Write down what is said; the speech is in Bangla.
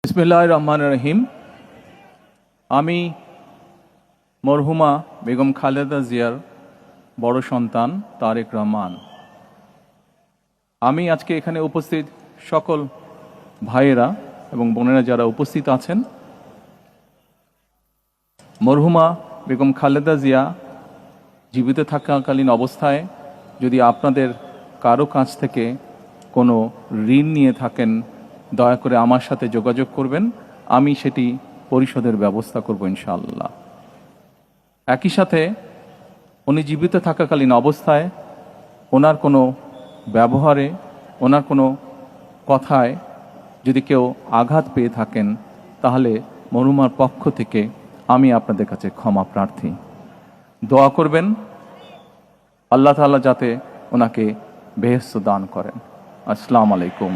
বিসমিল্লাহির রহমানির রহিম। আমি মরহুমা বেগম খালেদা জিয়ার বড় সন্তান তারেক রহমান। আমি আজকে এখানে উপস্থিত সকল ভাইয়েরা এবং বোনেরা যারা উপস্থিত আছেন, মরহুমা বেগম খালেদা জিয়া জীবিত থাকাকালীন অবস্থায় যদি আপনাদের কারো কাছ থেকে কোনো ঋণ নিয়ে থাকেন, দয়া করে আমার সাথে যোগাযোগ করবেন, আমি সেটি পরিশোধের ব্যবস্থা করব ইনশাআল্লাহ। একই সাথে উনি জীবিত থাকাকালীন অবস্থায় ওনার কোনো ব্যবহারে, ওনার কোনো কথায় যদি কেউ আঘাত পেয়ে থাকেন, তাহলে মরহুমার পক্ষ থেকে আমি আপনাদের কাছে ক্ষমা প্রার্থী। দোয়া করবেন আল্লাহ তাআলা যাতে ওনাকে বেহেশত দান করেন। আসসালামু আলাইকুম।